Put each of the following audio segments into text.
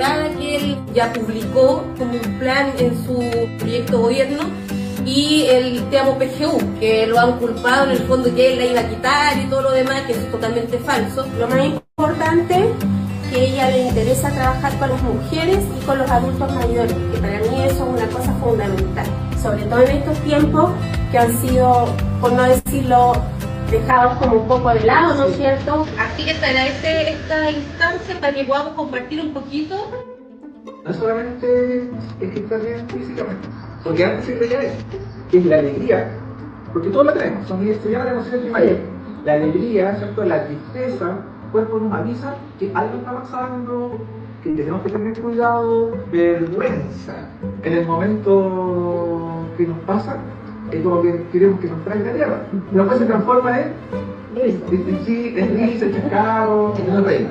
mirada que él ya publicó como un plan en su proyecto de gobierno, y el Te Amo PGU, que lo han culpado en el fondo que él la iba a quitar y todo lo demás, que es totalmente falso. Lo más importante, que a ella le interesa trabajar con las mujeres y con los adultos mayores, que para mí eso es una cosa fundamental, sobre todo en estos tiempos que han sido, por no decirlo, dejados como un poco de lado, ¿no es cierto? Así que te agradece esta instancia para que podamos compartir un poquito. No solamente es que estás bien físicamente, porque antes se creía eso, que es la alegría, porque todos la tenemos, se llama la emoción primaria. La alegría, ¿cierto? La tristeza, el cuerpo nos avisa que algo está pasando, que tenemos que tener cuidado. Vergüenza en el momento que nos pasa, es como que queremos que nos traiga la tierra. Pero después se transforma en risa, en chascado, en una reina.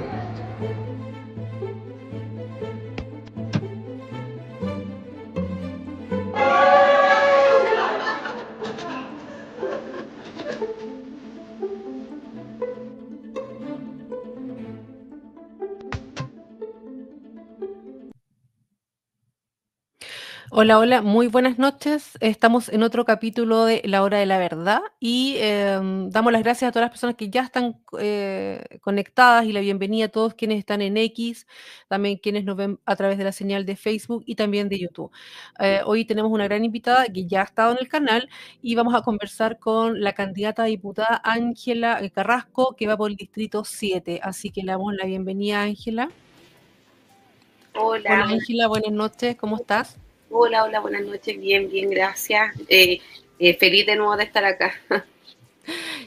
Hola, hola, muy buenas noches. Estamos en otro capítulo de La Hora de la Verdad y damos las gracias a todas las personas que ya están conectadas y la bienvenida a todos quienes están en X, también quienes nos ven a través de la señal de Facebook y también de YouTube. Hoy tenemos una gran invitada que ya ha estado en el canal y vamos a conversar con la candidata a diputada Ángela Carrasco, que va por el distrito 7. Así que le damos la bienvenida, Ángela. Hola, Ángela, buenas noches, ¿cómo estás? Hola, buenas noches, bien, gracias. Feliz de nuevo de estar acá.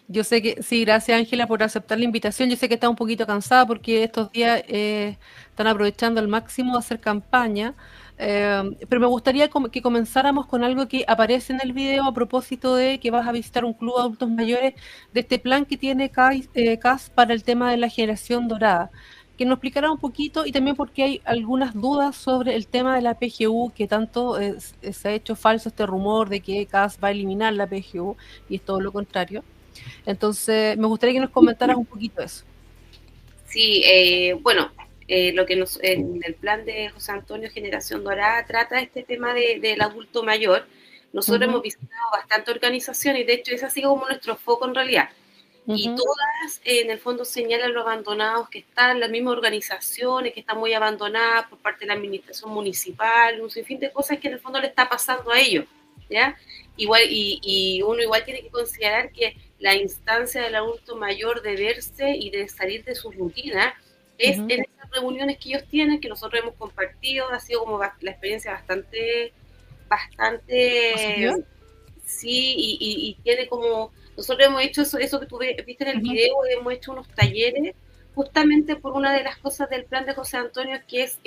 Yo sé que, sí, gracias Ángela por aceptar la invitación. Yo sé que está un poquito cansada porque estos días están aprovechando al máximo de hacer campaña, pero me gustaría que comenzáramos con algo que aparece en el video a propósito de que vas a visitar un club de adultos mayores, de este plan que tiene CAS para el tema de la generación dorada. Que nos explicara un poquito y también porque hay algunas dudas sobre el tema de la PGU, que tanto se ha hecho falso este rumor de que CAS va a eliminar la PGU y es todo lo contrario. Entonces, me gustaría que nos comentaras un poquito eso. Sí, lo que en el plan de José Antonio Generación Dorada trata este tema del adulto mayor. Nosotros hemos visitado bastantes organizaciones y de hecho ese ha sido como nuestro foco en realidad. Y todas en el fondo señalan lo abandonados que están, las mismas organizaciones que están muy abandonadas por parte de la administración municipal, un sinfín de cosas que en el fondo le está pasando a ellos, ¿ya? Igual, y uno igual tiene que considerar que la instancia del adulto mayor de verse y de salir de su rutina es en esas reuniones que ellos tienen, que nosotros hemos compartido, ha sido como la experiencia bastante sí, y tiene como, nosotros hemos hecho eso que tú viste en el video, hemos hecho unos talleres justamente por una de las cosas del plan de José Antonio, que es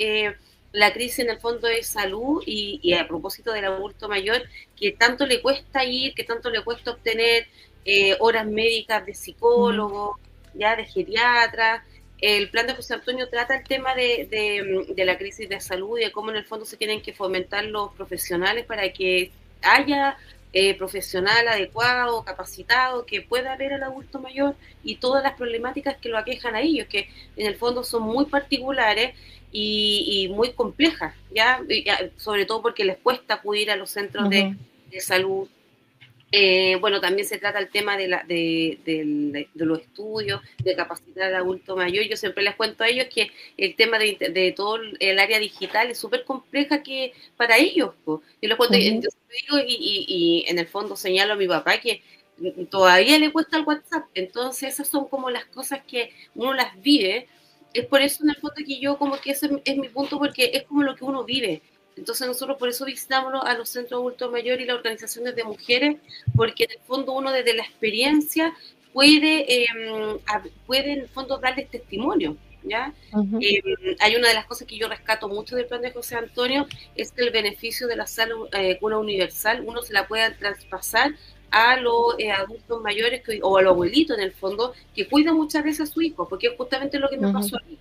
la crisis en el fondo de salud y a propósito del adulto mayor, que tanto le cuesta ir, que tanto le cuesta obtener horas médicas de psicólogo, ya de geriatra. El plan de José Antonio trata el tema de la crisis de salud y de cómo en el fondo se tienen que fomentar los profesionales para que haya profesional adecuado, capacitado, que pueda ver al adulto mayor y todas las problemáticas que lo aquejan a ellos, que en el fondo son muy particulares y muy complejas, ¿ya? Sobre todo porque les cuesta acudir a los centros de salud. Bueno, también se trata el tema de los estudios, de capacitar al adulto mayor. Yo siempre les cuento a ellos que el tema de todo el área digital es súper compleja que para ellos. Yo les cuento, yo digo, y en el fondo señalo a mi papá que todavía le cuesta el WhatsApp. Entonces esas son como las cosas que uno las vive. Es por eso en el fondo que yo como que ese es mi punto, porque es como lo que uno vive. Entonces nosotros por eso visitamos a los centros adultos mayores y las organizaciones de mujeres, porque en el fondo uno desde la experiencia puede en el fondo darles testimonio, ¿ya? Hay una de las cosas que yo rescato mucho del plan de José Antonio, es que el beneficio de la salud cuna universal, uno se la pueda traspasar a los adultos mayores o a los abuelitos en el fondo, que cuidan muchas veces a su hijo, porque es justamente lo que me pasó a mí.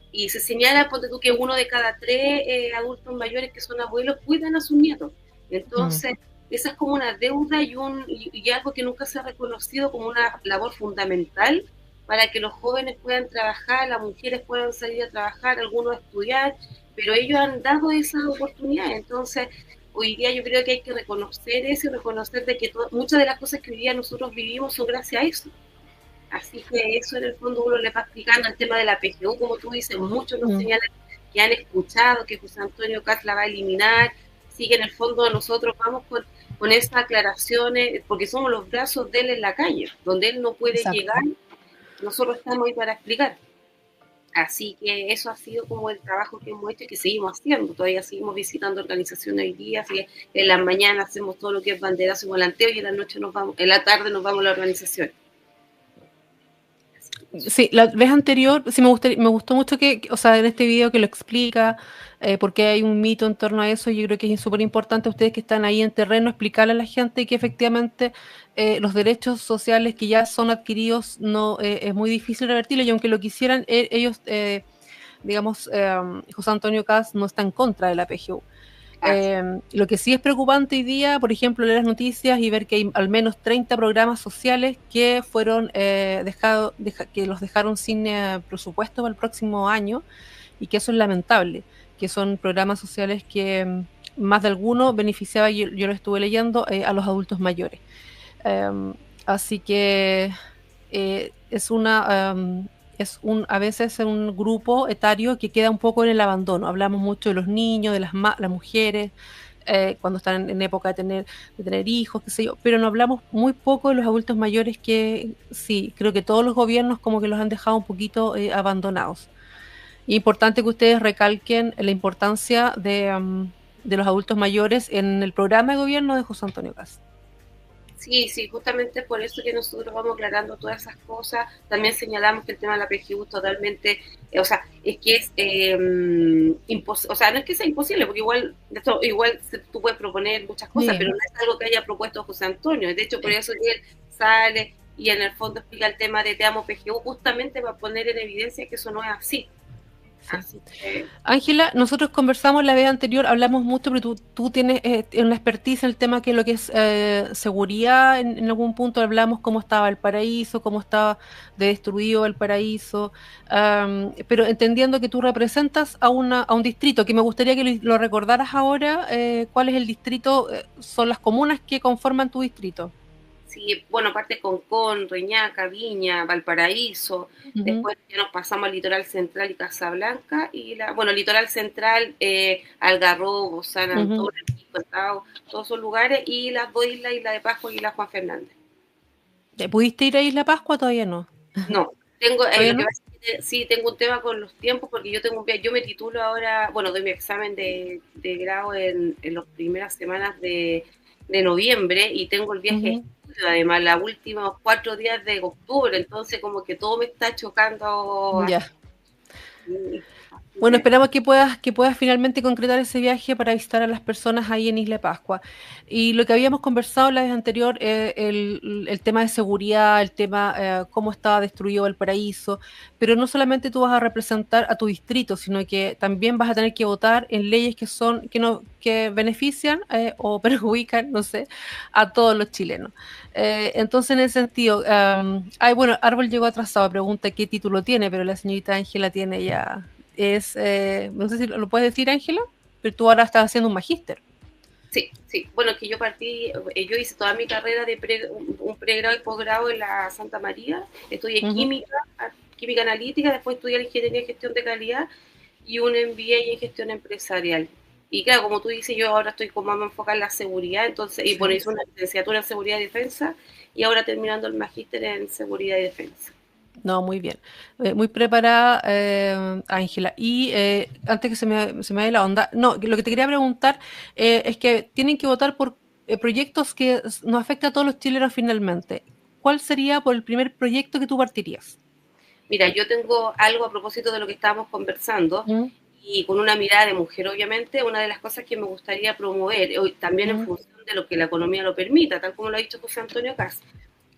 Y se señala, ponte tú, que 1 de cada 3 adultos mayores que son abuelos cuidan a sus nietos. Entonces, esa es como una deuda y algo que nunca se ha reconocido como una labor fundamental para que los jóvenes puedan trabajar, las mujeres puedan salir a trabajar, algunos a estudiar, pero ellos han dado esa oportunidad. Entonces, hoy día yo creo que hay que reconocer eso y reconocer de que muchas de las cosas que hoy día nosotros vivimos son gracias a eso. Así que eso en el fondo uno le va explicando el tema de la PGU, como tú dices, muchos nos señalan que han escuchado que José Antonio Kast la va a eliminar, sí que en el fondo nosotros vamos con esas aclaraciones, porque somos los brazos de él en la calle, donde él no puede llegar, nosotros estamos ahí para explicar. Así que eso ha sido como el trabajo que hemos hecho y que seguimos haciendo. Todavía seguimos visitando organizaciones hoy día, así que en las mañanas hacemos todo lo que es banderazo y volanteo y en la noche en la tarde nos vamos a la organización. Sí, la vez anterior, sí me gustó mucho o sea, en este video que lo explica, porque hay un mito en torno a eso. Yo creo que es súper importante a ustedes que están ahí en terreno explicarle a la gente que efectivamente los derechos sociales que ya son adquiridos no es muy difícil revertirlos, y aunque lo quisieran, ellos, digamos, José Antonio Kast no está en contra de la PGU. Lo que sí es preocupante hoy día, por ejemplo, leer las noticias y ver que hay al menos 30 programas sociales que fueron que los dejaron sin presupuesto para el próximo año, y que eso es lamentable, que son programas sociales que más de alguno beneficiaba, yo lo estuve leyendo, a los adultos mayores. Así que es a veces un grupo etario que queda un poco en el abandono. Hablamos mucho de los niños, de las mujeres, cuando están en época de tener hijos, qué sé yo, pero no hablamos muy poco de los adultos mayores, que sí, creo que todos los gobiernos como que los han dejado un poquito abandonados. Y importante que ustedes recalquen la importancia de los adultos mayores en el programa de gobierno de José Antonio Kast. Sí, justamente por eso que nosotros vamos aclarando todas esas cosas. También señalamos que el tema de la PGU totalmente, o sea, es que es imposible, o sea, no es que sea imposible, porque igual tú puedes proponer muchas cosas, pero no es algo que haya propuesto José Antonio. De hecho, por eso que él sale y en el fondo explica el tema de Te Amo PGU, justamente para poner en evidencia que eso no es así. Ángela, nosotros conversamos la vez anterior, hablamos mucho, pero tú tienes una expertise en el tema que es lo que es seguridad. En algún punto hablamos cómo estaba el paraíso, cómo estaba destruido el paraíso, pero entendiendo que tú representas a un distrito, que me gustaría que lo recordaras ahora. ¿Cuál es el distrito? Son las comunas que conforman tu distrito. Sí, bueno, aparte Concón, Reñaca, Viña, Valparaíso, después ya nos pasamos al Litoral Central y Casablanca, y Litoral Central, Algarrobo, San Antonio, Estado, todos esos lugares, y las dos islas, Isla de Pascua y Isla Juan Fernández. ¿Pudiste ir a Isla Pascua? Todavía no. No, tengo tengo un tema con los tiempos, porque yo me titulo ahora, doy mi examen de grado en las primeras semanas de noviembre, y tengo el viaje además los últimos 4 días de octubre, entonces como que todo me está chocando. Ya. Bueno, esperamos que puedas finalmente concretar ese viaje para visitar a las personas ahí en Isla Pascua. Y lo que habíamos conversado la vez anterior, el tema de seguridad, el tema cómo estaba destruido el paraíso, pero no solamente tú vas a representar a tu distrito, sino que también vas a tener que votar en leyes que benefician o perjudican, no sé, a todos los chilenos. Entonces, en ese sentido, Árbol llegó atrasado, pregunta qué título tiene, pero la señorita Ángela tiene ya... no sé si lo puedes decir, Ángela, pero tú ahora estás haciendo un magíster. Sí, bueno, que yo yo hice toda mi carrera de un pregrado y posgrado en la Santa María, estudié química analítica, después estudié ingeniería y gestión de calidad y un MBA en gestión empresarial. Y claro, como tú dices, yo ahora estoy como a enfocar en la seguridad, entonces, y bueno, hice una licenciatura en seguridad y defensa, y ahora terminando el magíster en seguridad y defensa. No, muy bien. Muy preparada, Ángela. Y antes que se me vaya la onda, no, lo que te quería preguntar es que tienen que votar por proyectos que nos afectan a todos los chilenos finalmente. ¿Cuál sería por el primer proyecto que tú partirías? Mira, yo tengo algo a propósito de lo que estábamos conversando, y con una mirada de mujer, obviamente, una de las cosas que me gustaría promover, también en función de lo que la economía lo permita, tal como lo ha dicho José Antonio Kast,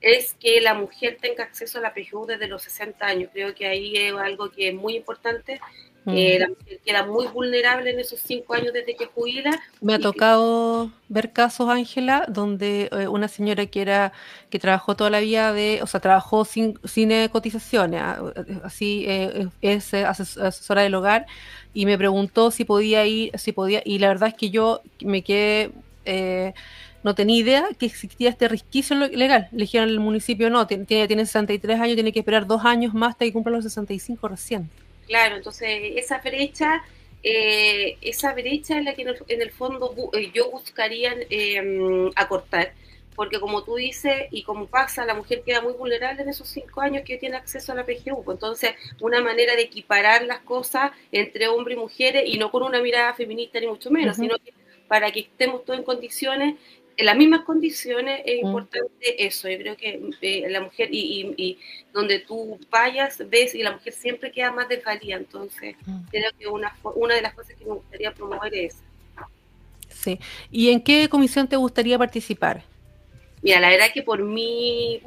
es que la mujer tenga acceso a la PGU desde los 60 años. Creo que ahí es algo que es muy importante, La mujer queda muy vulnerable en esos 5 años desde que jubila. Me ha tocado ver casos, Ángela, donde una señora que trabajó toda la vida o sea, trabajó sin cotizaciones, así es asesora del hogar, y me preguntó si podía ir, y la verdad es que yo me quedé, no tenía idea que existía este resquicio legal. Le dijeron al municipio, no, tiene 63 años, tiene que esperar 2 años más hasta que cumpla los 65 recién. Claro, entonces esa brecha es la que en el fondo yo buscaría acortar, porque como tú dices y como pasa, la mujer queda muy vulnerable en esos 5 años que tiene acceso a la PGU. Entonces, una manera de equiparar las cosas entre hombres y mujeres, y no con una mirada feminista ni mucho menos, sino que para que estemos todos en condiciones, en las mismas condiciones, es importante eso. Yo creo que la mujer, y donde tú vayas, ves, y la mujer siempre queda más desvalida. Entonces, creo que una de las cosas que me gustaría promover es esa. Sí. ¿Y en qué comisión te gustaría participar? Mira, la verdad que por mi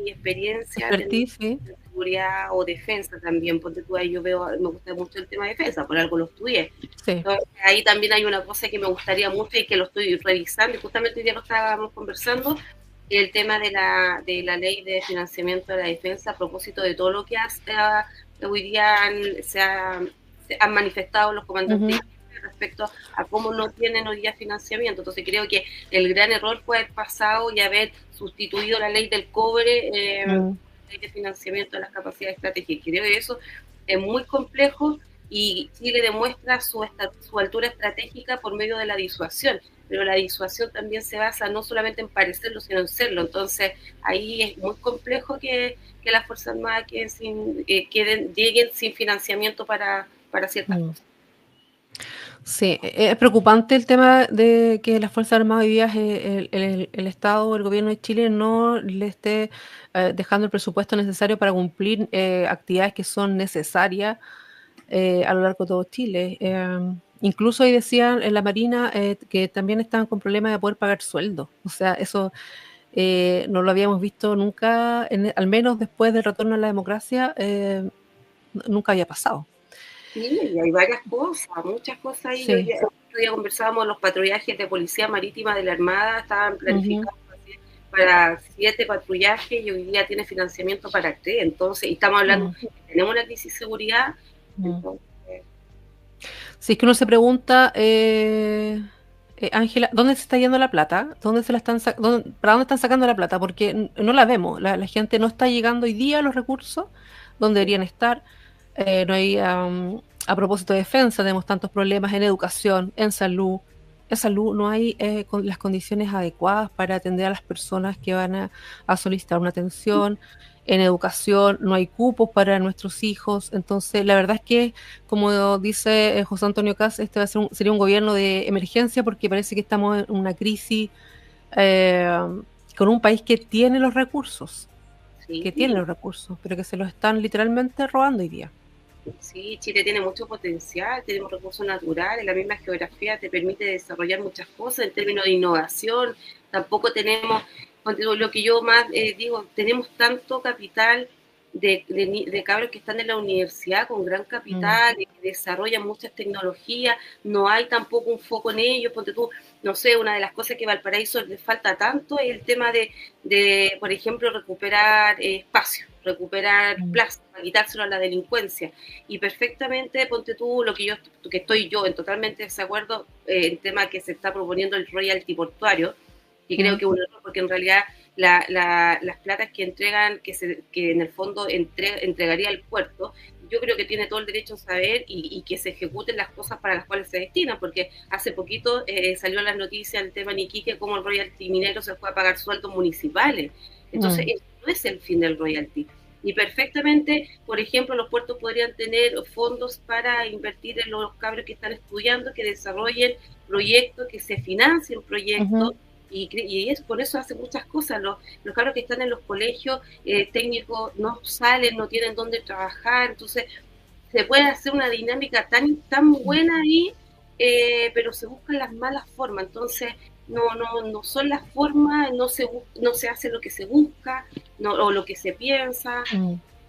experiencia en seguridad o defensa también, porque tú ahí yo veo, me gusta mucho el tema de defensa, por algo lo estudié. Sí. Entonces, ahí también hay una cosa que me gustaría mucho y que lo estoy revisando, y justamente hoy día lo estábamos conversando, el tema de la ley de financiamiento de la defensa, a propósito de todo lo que hoy día se han manifestado los comandantes respecto a cómo no tienen hoy día financiamiento. Entonces creo que el gran error fue haber pasado y haber sustituido la ley del cobre, la ley de financiamiento de las capacidades estratégicas. Creo que eso es muy complejo, y Chile demuestra su altura estratégica por medio de la disuasión, pero la disuasión también se basa no solamente en parecerlo, sino en serlo. Entonces ahí es muy complejo que las Fuerzas Armadas lleguen sin financiamiento para ciertas cosas. Sí, es preocupante el tema de que las Fuerzas Armadas hoy día, el Estado, el gobierno de Chile no le esté dejando el presupuesto necesario para cumplir actividades que son necesarias a lo largo de todo Chile. Incluso hoy decían en la Marina que también estaban con problemas de poder pagar sueldos. O sea, eso no lo habíamos visto nunca, al menos después del retorno a la democracia, nunca había pasado. Sí, y hay varias cosas, muchas cosas ahí. Sí. Hoy día conversábamos, los patrullajes de Policía Marítima de la Armada estaban planificados para 7 patrullajes, y hoy día tiene financiamiento para 3. Entonces, y estamos hablando que tenemos una crisis de seguridad. Entonces, si es que uno se pregunta, Ángela, ¿dónde se está yendo la plata? ¿Para dónde están sacando la plata? Porque no la vemos. La gente no está llegando hoy día a los recursos donde deberían estar. No hay, a propósito de defensa, tenemos tantos problemas en educación, en salud. En salud no hay las condiciones adecuadas para atender a las personas que van a solicitar una atención. En educación no hay cupos para nuestros hijos. Entonces, la verdad es que, como dice José Antonio Kast, este sería un gobierno de emergencia, porque parece que estamos en una crisis con un país que tiene los recursos, pero que se los están literalmente robando hoy día. Sí, Chile tiene mucho potencial, tenemos recursos naturales, la misma geografía te permite desarrollar muchas cosas en términos de innovación. Tampoco tenemos, lo que yo más digo, tenemos tanto capital de cabros que están en la universidad con gran capital, que desarrollan muchas tecnologías, no hay tampoco un foco en ellos. Ponte tú, no sé, una de las cosas que a Valparaíso les falta tanto es el tema de por ejemplo, recuperar espacio, recuperar plaza, para quitárselo a la delincuencia. Y perfectamente, ponte tú, que estoy yo en totalmente desacuerdo, el tema que se está proponiendo el royalty portuario, y creo que es un error, porque en realidad las platas que entregan, que en el fondo entregaría el puerto, yo creo que tiene todo el derecho a saber y que se ejecuten las cosas para las cuales se destinan, porque hace poquito salió en las noticias el tema en Iquique, cómo el royalty minero se fue a pagar sueldos municipales. Entonces, eso no es el fin del royalty. Y perfectamente, por ejemplo, los puertos podrían tener fondos para invertir en los cabros que están estudiando, que desarrollen proyectos, que se financien proyectos. Y es por eso hace muchas cosas. Los cabros que están en los colegios técnicos no salen, no tienen dónde trabajar. Entonces se puede hacer una dinámica tan buena ahí, pero se buscan las malas formas. Entonces no son las formas, no se hace lo que se busca, o lo que se piensa.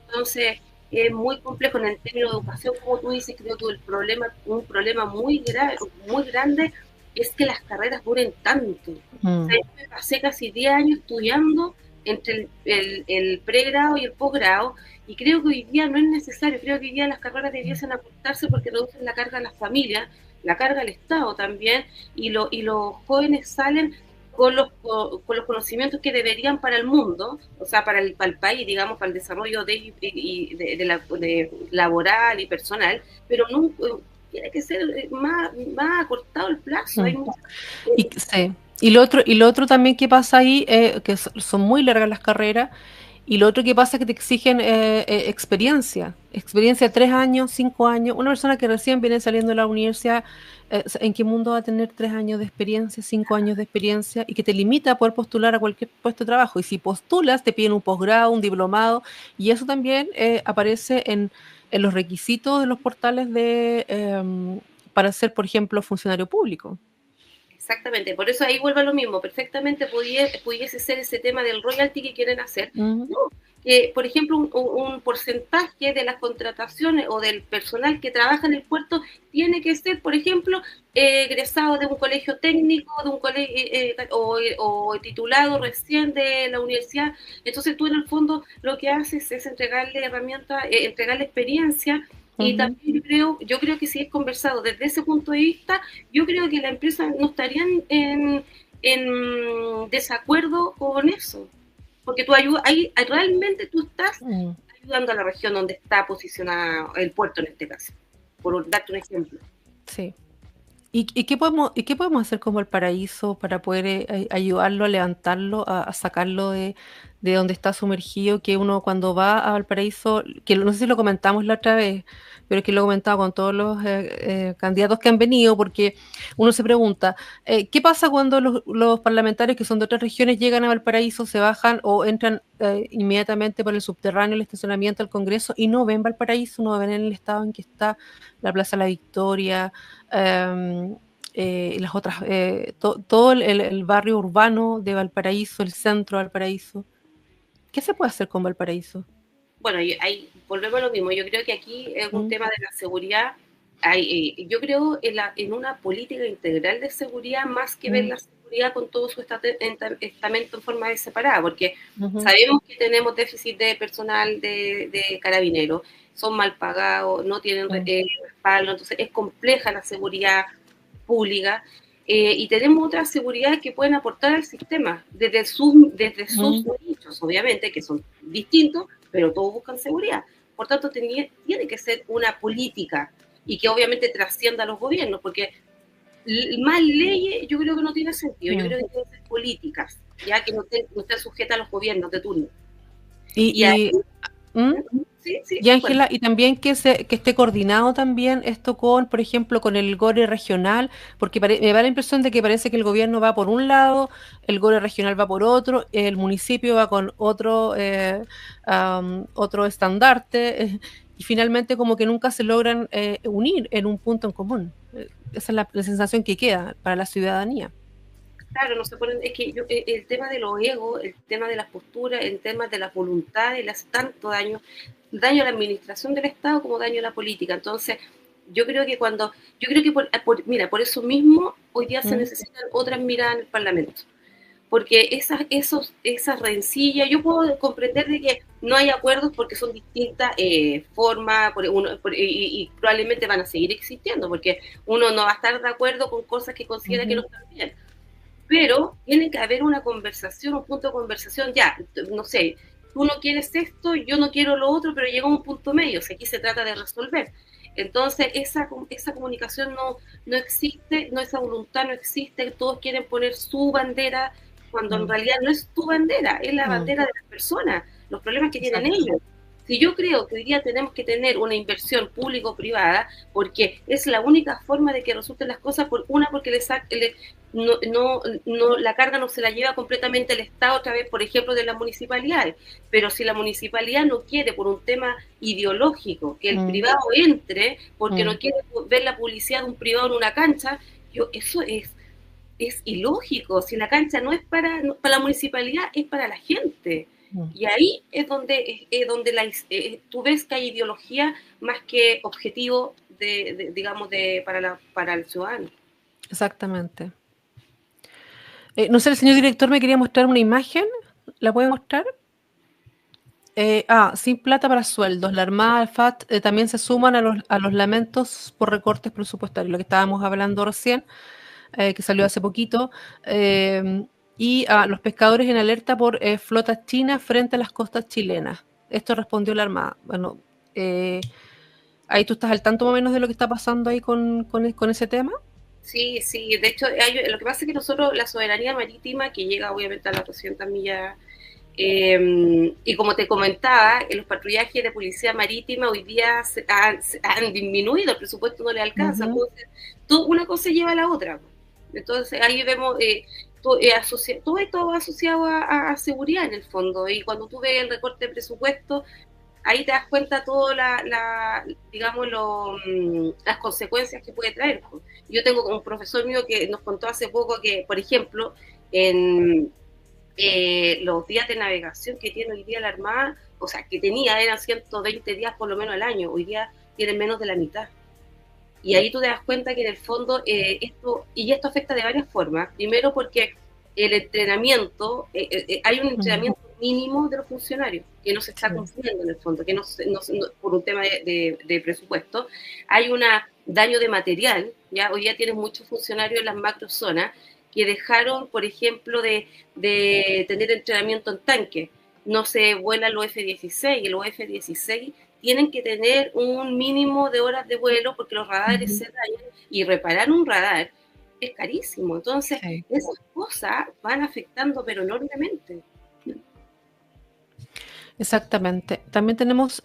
Entonces es muy complejo en el término de educación, como tú dices. Creo que un problema muy grande es que las carreras duren tanto. O sea, yo me pasé casi 10 años estudiando entre el pregrado y el posgrado, y creo que hoy día no es necesario. Creo que hoy día las carreras debiesen aportarse porque reducen la carga a las familias, la carga al Estado también, y los jóvenes salen con los conocimientos que deberían para el mundo, o sea, para el país, digamos, para el desarrollo de laboral y personal, pero no tiene que ser más acortado el plazo. Hay muchas... Sí. Y lo otro también que pasa ahí, que son muy largas las carreras, y lo otro que pasa es que te exigen experiencia de 3 años, 5 años. Una persona que recién viene saliendo de la universidad, ¿en qué mundo va a tener 3 años de experiencia, 5 años de experiencia? Y que te limita a poder postular a cualquier puesto de trabajo. Y si postulas, te piden un posgrado, un diplomado, y eso también aparece en los requisitos de los portales para ser, por ejemplo, funcionario público. Exactamente, por eso ahí vuelve a lo mismo. Perfectamente pudiese ser ese tema del royalty que quieren hacer. No, que, por ejemplo, un porcentaje de las contrataciones o del personal que trabaja en el puerto tiene que ser, por ejemplo, egresado de un colegio técnico, de un colegio o titulado recién de la universidad. Entonces tú en el fondo lo que haces es entregarle herramientas, entregarle experiencia. Y también yo creo que si es conversado desde ese punto de vista, yo creo que la empresa no estarían en desacuerdo con eso, porque tú ahí realmente tú estás ayudando a la región donde está posicionado el puerto en este caso, por darte un ejemplo. Sí. ¿Y qué podemos hacer como Valparaíso para poder ayudarlo a levantarlo, a sacarlo de donde está sumergido? Que uno cuando va a Valparaíso, que no sé si lo comentamos la otra vez, pero que lo he comentado con todos los candidatos que han venido, porque uno se pregunta, ¿qué pasa cuando los parlamentarios que son de otras regiones llegan a Valparaíso, se bajan o entran inmediatamente por el subterráneo, el estacionamiento al Congreso, y no ven Valparaíso, no ven en el estado en que está la Plaza La Victoria, las otras, todo el barrio urbano de Valparaíso, el centro de Valparaíso? ¿Qué se puede hacer con Valparaíso? Bueno, ahí volvemos a lo mismo. Yo creo que aquí es un tema de la seguridad. Yo creo en una política integral de seguridad, más que ver la seguridad con todo su estamento en forma de separada, porque sabemos que tenemos déficit de personal de carabineros, son mal pagados, no tienen respaldo, entonces es compleja la seguridad pública. Y tenemos otras seguridades que pueden aportar al sistema desde sus nichos, obviamente, que son distintos, pero todos buscan seguridad. Por tanto, tiene que ser una política y que obviamente trascienda a los gobiernos, porque más leyes yo creo que no tiene sentido. Yo creo que tienen que ser políticas, ya que no estén sujetas a los gobiernos de turno. Y Ángela, y también que esté coordinado también esto con, por ejemplo, con el GORE regional, porque me da la impresión de que parece que el gobierno va por un lado, el GORE regional va por otro, el municipio va con otro estandarte, y finalmente como que nunca se logran unir en un punto en común. Esa es la sensación que queda para la ciudadanía. Claro, no se ponen, es que el tema de los egos, el tema de las posturas, el tema de las voluntades, le hace tanto daño a la administración del Estado como daño a la política. Entonces, yo creo que por eso mismo hoy día se necesitan otras miradas en el Parlamento. Porque esas rencillas, yo puedo comprender de que no hay acuerdos porque son distintas formas y probablemente van a seguir existiendo, porque uno no va a estar de acuerdo con cosas que considera que no están bien. Pero tiene que haber una conversación, un punto de conversación, ya, no sé, tú no quieres esto, yo no quiero lo otro, pero llega un punto medio, o sea, aquí se trata de resolver. Entonces, esa comunicación no existe, esa voluntad no existe, todos quieren poner su bandera, cuando en realidad no es tu bandera, es la bandera de las personas, los problemas que tienen ellos. Si yo creo que hoy día tenemos que tener una inversión público-privada, porque es la única forma de que resulten las cosas, porque la carga no se la lleva completamente el Estado, otra vez, por ejemplo, de las municipalidades. Pero si la municipalidad no quiere, por un tema ideológico, que el privado entre, porque no quiere ver la publicidad de un privado en una cancha, eso es ilógico. Si la cancha no es para la municipalidad, es para la gente. Y ahí es donde tú ves que hay ideología más que objetivo digamos, para el ciudadano. Exactamente. No sé, el señor director me quería mostrar una imagen. ¿La puede mostrar? Sin plata para sueldos. La Armada, el FAT, también se suman a los lamentos por recortes presupuestarios, lo que estábamos hablando recién, que salió hace poquito. Y los pescadores en alerta por flotas chinas frente a las costas chilenas. Esto respondió la Armada. Bueno, ahí tú estás al tanto más o menos de lo que está pasando ahí con ese tema. Sí, sí, de hecho, lo que pasa es que nosotros, la soberanía marítima, que llega obviamente a las 200 millas, y como te comentaba, en los patrullajes de policía marítima hoy día han disminuido, el presupuesto no le alcanza, entonces una cosa lleva a la otra. Entonces ahí vemos todo esto va asociado a seguridad en el fondo, y cuando tú ves el recorte de presupuesto, ahí te das cuenta todas digamos, las consecuencias que puede traer. Yo tengo un profesor mío que nos contó hace poco que, por ejemplo, en los días de navegación que tiene hoy día la Armada, o sea, que eran 120 días por lo menos al año, hoy día tienen menos de la mitad. Y ahí tú te das cuenta que en el fondo esto afecta de varias formas. Primero porque el entrenamiento, hay un entrenamiento mínimo de los funcionarios, que no se está cumpliendo en el fondo, que no por un tema de presupuesto. Hay un daño de material, ¿ya? Hoy día tienes muchos funcionarios en las macrozonas que dejaron, por ejemplo, de tener entrenamiento en tanque. No se vuelan los F-16, y los F-16 tienen que tener un mínimo de horas de vuelo porque los radares se dañan, y reparar un radar es carísimo. Entonces, esas cosas van afectando, pero enormemente. Exactamente. También tenemos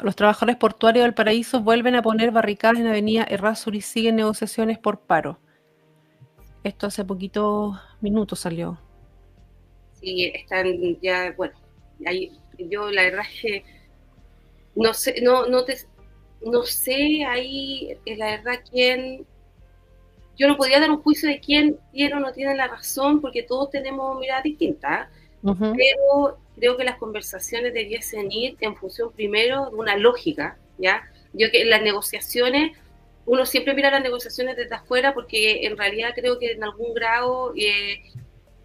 los trabajadores portuarios del Paraíso vuelven a poner barricadas en Avenida Errázuriz y siguen negociaciones por paro. Esto hace poquitos minutos salió. Sí, están ya, bueno, ahí, yo la verdad es que no sé ahí, la verdad, yo no podría dar un juicio de quién tiene o no tiene la razón, porque todos tenemos miradas distintas, pero creo que las conversaciones debiesen ir en función primero de una lógica, ¿ya? Yo que en las negociaciones, uno siempre mira las negociaciones desde afuera, porque en realidad creo que en algún grado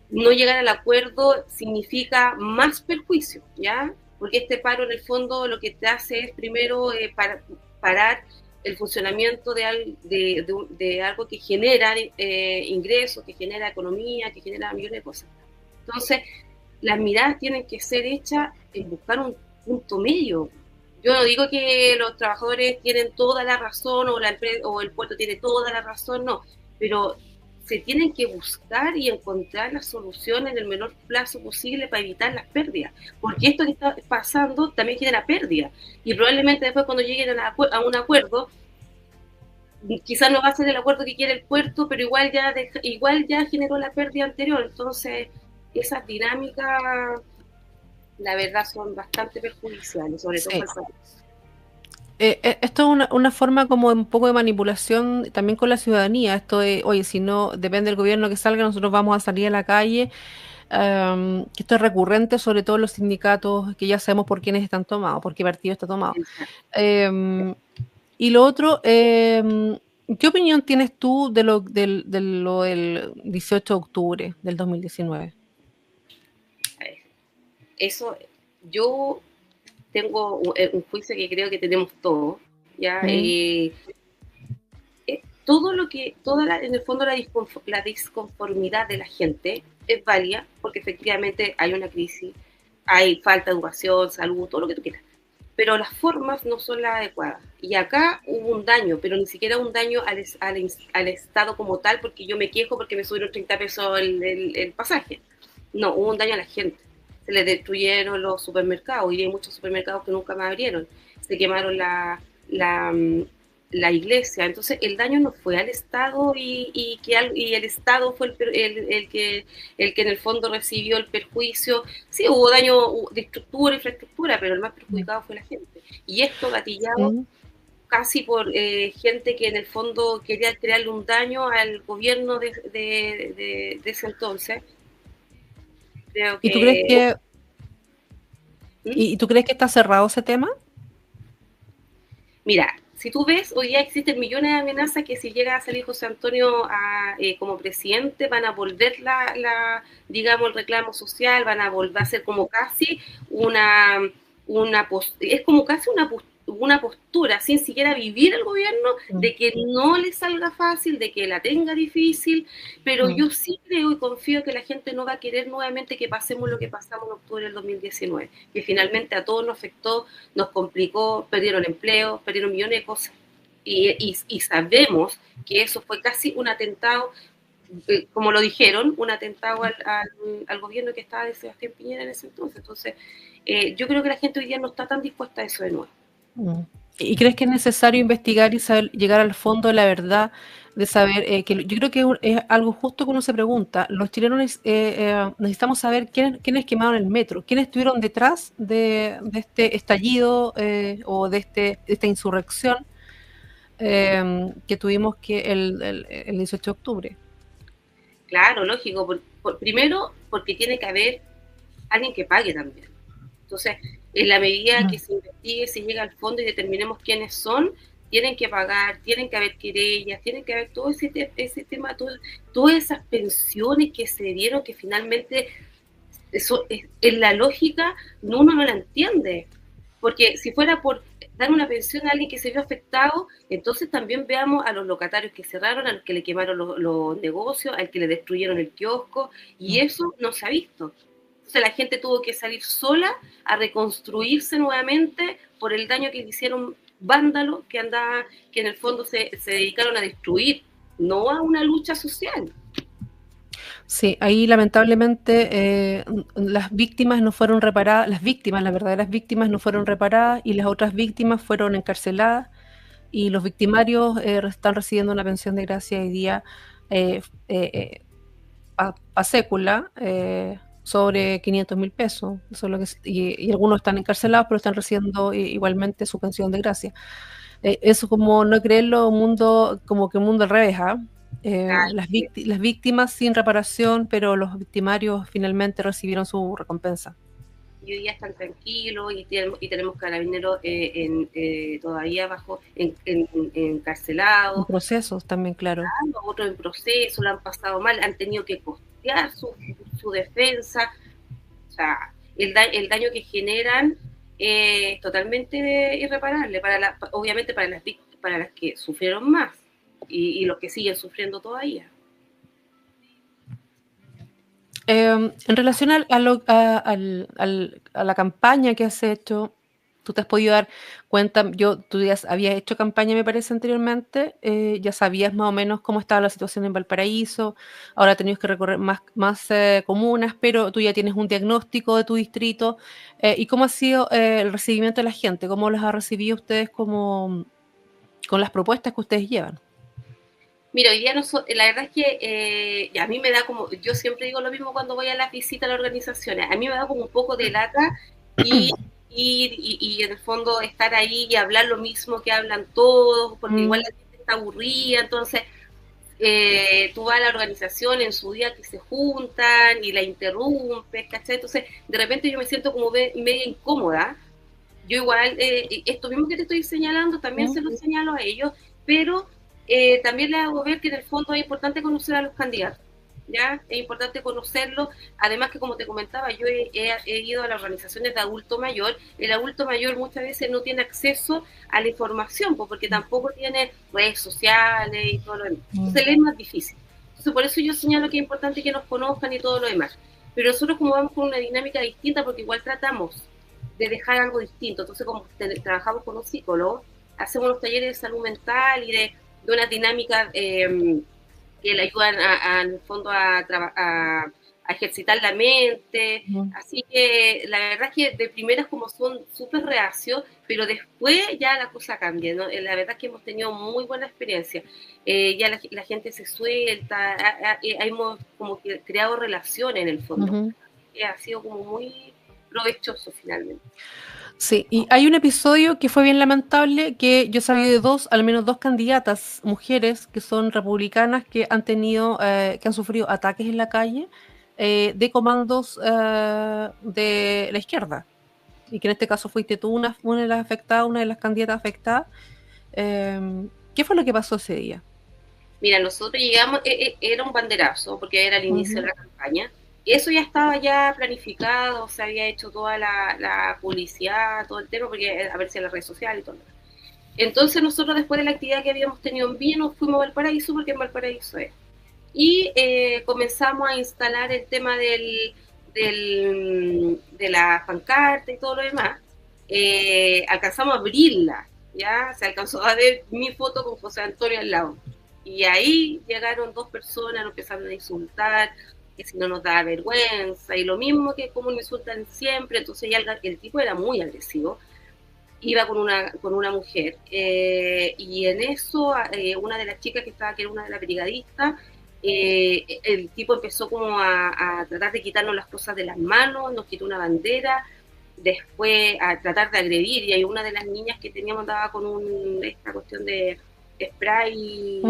no llegar al acuerdo significa más perjuicio, ¿ya? Porque este paro en el fondo lo que te hace es primero parar el funcionamiento de algo que genera ingresos, que genera economía, que genera millones de cosas. Entonces, las miradas tienen que ser hechas en buscar un punto medio. Yo no digo que los trabajadores tienen toda la razón, o la empresa o el puerto tiene toda la razón, no, pero se tienen que buscar y encontrar la solución en el menor plazo posible para evitar las pérdidas, porque esto que está pasando también genera pérdida, y probablemente después cuando lleguen a un acuerdo, quizás no va a ser el acuerdo que quiere el puerto, pero igual ya generó la pérdida anterior. Entonces esas dinámicas, la verdad, son bastante perjudiciales, sobre todo para el país. Esto es una forma como un poco de manipulación también con la ciudadanía. Esto de, oye, si no depende del gobierno que salga, nosotros vamos a salir a la calle. Que esto es recurrente, sobre todo en los sindicatos, que ya sabemos por quiénes están tomados, por qué partido está tomado. Y lo otro, ¿qué opinión tienes tú de lo del 18 de octubre del 2019? Eso, yo tengo un juicio que creo que tenemos todos, ¿ya? Todo lo que, en el fondo la disconformidad de la gente es válida, porque efectivamente hay una crisis, hay falta de educación, salud, todo lo que tú quieras, pero las formas no son las adecuadas. Y acá hubo un daño, pero ni siquiera un daño al Estado como tal, porque yo me quejo porque me subieron 30 pesos el pasaje. No, hubo un daño a la gente. Se les destruyeron los supermercados, y hay muchos supermercados que nunca más abrieron. Se quemaron la iglesia. Entonces el daño no fue al Estado, y el Estado fue el que en el fondo recibió el perjuicio. Sí, hubo daño de estructura, infraestructura, pero el más perjudicado fue la gente. Y esto gatillado casi por gente que en el fondo quería crearle un daño al gobierno de ese entonces. creo ¿Y tú crees que, ¿Mm? y tú crees que está cerrado ese tema? Mira, si tú ves, hoy día existen millones de amenazas que si llega a salir José Antonio como presidente van a volver digamos, el reclamo social, van a volver a ser como casi es como casi una postura, sin siquiera vivir el gobierno, de que no le salga fácil, de que la tenga difícil, pero yo sí creo y confío que la gente no va a querer nuevamente que pasemos lo que pasamos en octubre del 2019, que finalmente a todos nos afectó, nos complicó, perdieron empleo, perdieron millones de cosas. Y sabemos que eso fue casi un atentado, como lo dijeron, un atentado al gobierno que estaba de Sebastián Piñera en ese entonces. Entonces, yo creo que la gente hoy día no está tan dispuesta a eso de nuevo. ¿Y crees que es necesario investigar y saber, llegar al fondo de la verdad, de saber, que yo creo que es algo justo que uno se pregunta, los chilenos necesitamos saber quiénes quemaron el metro, quiénes estuvieron detrás de este estallido o de esta insurrección que tuvimos el 18 de octubre? Claro, lógico. Primero, porque tiene que haber alguien que pague también. Entonces, en la medida que se investigue, se llega al fondo y determinemos quiénes son, tienen que pagar, tienen que haber querellas, tienen que haber todo ese tema, todas esas pensiones que se dieron, que finalmente, eso en la lógica, uno no la entiende. Porque si fuera por dar una pensión a alguien que se vio afectado, entonces también veamos a los locatarios que cerraron, a los que le quemaron los negocios, al que le destruyeron el kiosco, y eso no se ha visto. Entonces la gente tuvo que salir sola a reconstruirse nuevamente por el daño que le hicieron vándalos que en el fondo se dedicaron a destruir, no a una lucha social. Sí, ahí lamentablemente las víctimas no fueron reparadas, las verdaderas víctimas no fueron reparadas y las otras víctimas fueron encarceladas y los victimarios están recibiendo una pensión de gracia hoy día a sécula sobre 500.000 pesos. Eso es lo que, y algunos están encarcelados, pero están recibiendo igualmente su pensión de gracia. Eso como no creerlo, como que un mundo al revés, las víctimas sin reparación, pero los victimarios finalmente recibieron su recompensa. Y hoy día están tranquilos y tenemos carabineros todavía encarcelados. En procesos también, claro. Otros en proceso, lo han pasado mal, han tenido que costear su defensa. O sea, el daño que generan es totalmente irreparable, obviamente para las que sufrieron más y los que siguen sufriendo todavía. En relación a la campaña que has hecho, tú te has podido dar cuenta, tú ya habías hecho campaña, me parece, anteriormente, ya sabías más o menos cómo estaba la situación en Valparaíso, ahora tenías que recorrer más comunas, pero tú ya tienes un diagnóstico de tu distrito, ¿y cómo ha sido el recibimiento de la gente? ¿Cómo los ha recibido ustedes con las propuestas que ustedes llevan? Mira, hoy día la verdad es que a mí me da como, yo siempre digo lo mismo cuando voy a las visitas a las organizaciones, a mí me da como un poco de lata y en el fondo estar ahí y hablar lo mismo que hablan todos, porque igual la gente está aburrida, entonces tú vas a la organización en su día que se juntan y la interrumpes, ¿cachai? Entonces de repente yo me siento como media incómoda. Yo igual, esto mismo que te estoy señalando, también se lo señalo a ellos, pero también les hago ver que en el fondo es importante conocer a los candidatos, ¿ya? Es importante conocerlos, además que como te comentaba, yo he ido a las organizaciones de adulto mayor, el adulto mayor muchas veces no tiene acceso a la información, porque tampoco tiene redes sociales y todo lo demás, entonces le es más difícil. Entonces por eso yo señalo que es importante que nos conozcan y todo lo demás, pero nosotros como vamos con una dinámica distinta, porque igual tratamos de dejar algo distinto, entonces como trabajamos con un psicólogo, hacemos los talleres de salud mental y de unas dinámicas que le ayudan en el fondo a ejercitar la mente, así que la verdad es que de primeras como son súper reacios, pero después ya la cosa cambia, ¿no? La verdad es que hemos tenido muy buena experiencia, ya la gente se suelta, hemos como que creado relaciones en el fondo, ha sido como muy provechoso finalmente. Sí, y hay un episodio que fue bien lamentable, que yo sabía de al menos dos candidatas mujeres que son republicanas que han sufrido ataques en la calle de comandos de la izquierda. Y que en este caso fuiste tú una de las afectadas, una de las candidatas afectadas. ¿Qué fue lo que pasó ese día? Mira, nosotros llegamos, era un banderazo, porque era el inicio de la campaña. Eso ya estaba ya planificado, se había hecho toda la publicidad, todo el tema, porque a ver si en las redes sociales y todo. Entonces nosotros después de la actividad que habíamos tenido en Villa nos fuimos a Valparaíso, porque en Valparaíso es. Y comenzamos a instalar el tema de la pancarta y todo lo demás. Alcanzamos a abrirla, ya se alcanzó a ver mi foto con José Antonio al lado. Y ahí llegaron 2 personas, nos empezaron a insultar, que si no nos daba vergüenza, y lo mismo que como nos insultan siempre. Entonces ya el tipo era muy agresivo, iba con una mujer, y en eso una de las chicas que estaba, que era una de las brigadistas, el tipo empezó como a tratar de quitarnos las cosas de las manos, nos quitó una bandera, después a tratar de agredir, y hay una de las niñas que teníamos andaba con esta cuestión de spray,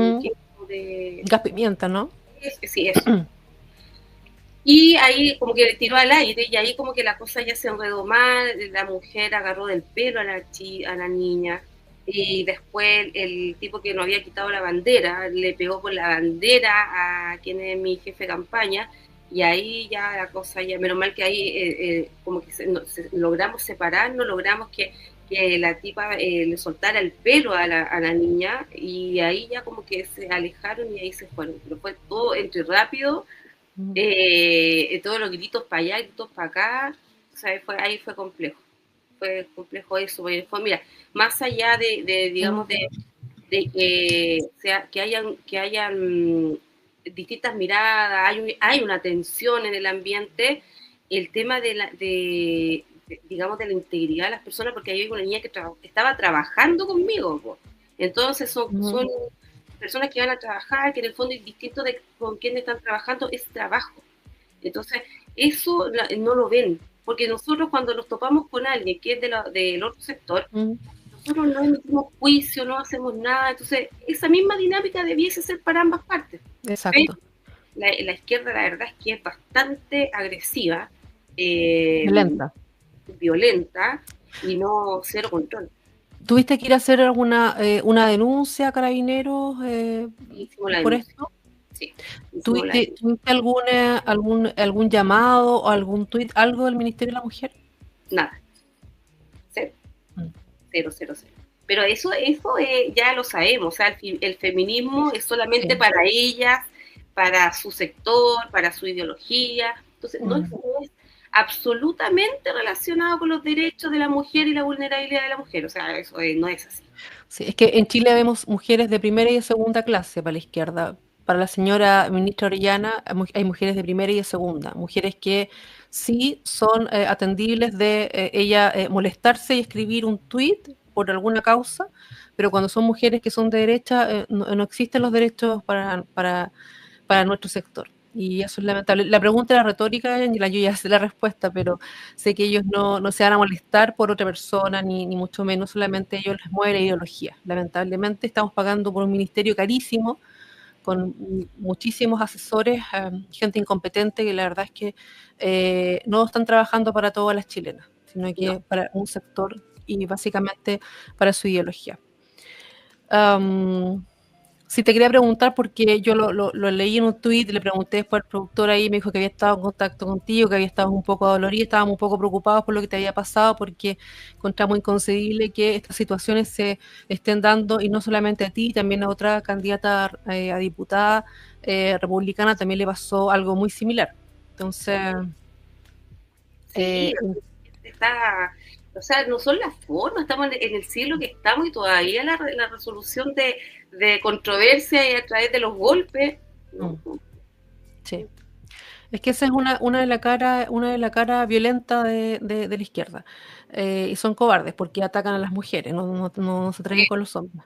de gas pimienta, ¿no? Sí, eso. Y ahí como que le tiró al aire, y ahí como que la cosa ya se enredó más, la mujer agarró del pelo a la niña, y después el tipo que no había quitado la bandera, le pegó con la bandera a quien es mi jefe de campaña, y ahí ya la cosa, ya menos mal que ahí como que logramos separarnos, logramos que la tipa le soltara el pelo a la niña, y ahí ya como que se alejaron y ahí se fueron, pero fue todo entre rápido, todos los gritos para allá, gritos para acá, o sea, ahí fue complejo eso, porque fue, mira, más allá de digamos, de que hayan distintas miradas, hay una tensión en el ambiente, el tema digamos, de la integridad de las personas, porque hay una niña que estaba trabajando conmigo, po. Entonces son personas que van a trabajar, que en el fondo es distinto de con quién están trabajando, es trabajo. Entonces, eso no lo ven, porque nosotros cuando nos topamos con alguien que es del otro sector, nosotros no emitimos juicio, no hacemos nada. Entonces, esa misma dinámica debiese ser para ambas partes. Exacto. La izquierda, la verdad es que es bastante agresiva, violenta y no cero control. ¿Tuviste que ir a hacer una denuncia a Carabineros por esto? Sí. ¿Tuviste algún llamado o algún tuit, algo del Ministerio de la Mujer? Nada. Cero. Pero eso ya lo sabemos, o sea, el feminismo es solamente para ellas, para su sector, para su ideología. Entonces, no es absolutamente relacionado con los derechos de la mujer y la vulnerabilidad de la mujer, o sea, eso no es así. Sí, es que en Chile vemos mujeres de primera y de segunda clase para la izquierda. Para la señora ministra Orellana hay mujeres de primera y de segunda, mujeres que sí son atendibles de ella molestarse y escribir un tuit por alguna causa, pero cuando son mujeres que son de derecha no existen los derechos para nuestro sector. Y eso es lamentable. La pregunta era retórica, Ángela, yo ya sé la respuesta, pero sé que ellos no se van a molestar por otra persona, ni mucho menos, solamente ellos les mueve la ideología. Lamentablemente estamos pagando por un ministerio carísimo, con muchísimos asesores, gente incompetente, que la verdad es que no están trabajando para todas las chilenas, sino que para un sector y básicamente para su ideología. Sí, te quería preguntar porque yo lo leí en un tuit, le pregunté después al productor ahí, me dijo que había estado en contacto contigo, que había estado un poco dolorido, estábamos un poco preocupados por lo que te había pasado, porque encontramos inconcebible que estas situaciones se estén dando, y no solamente a ti, también a otra candidata a diputada republicana también le pasó algo muy similar. Entonces... Sí, o sea, no son las formas, estamos en el siglo que estamos y todavía la resolución de controversia y a través de los golpes. Sí. Es que esa es una de la cara violenta de la izquierda. Y son cobardes porque atacan a las mujeres, no se atreven con los hombres.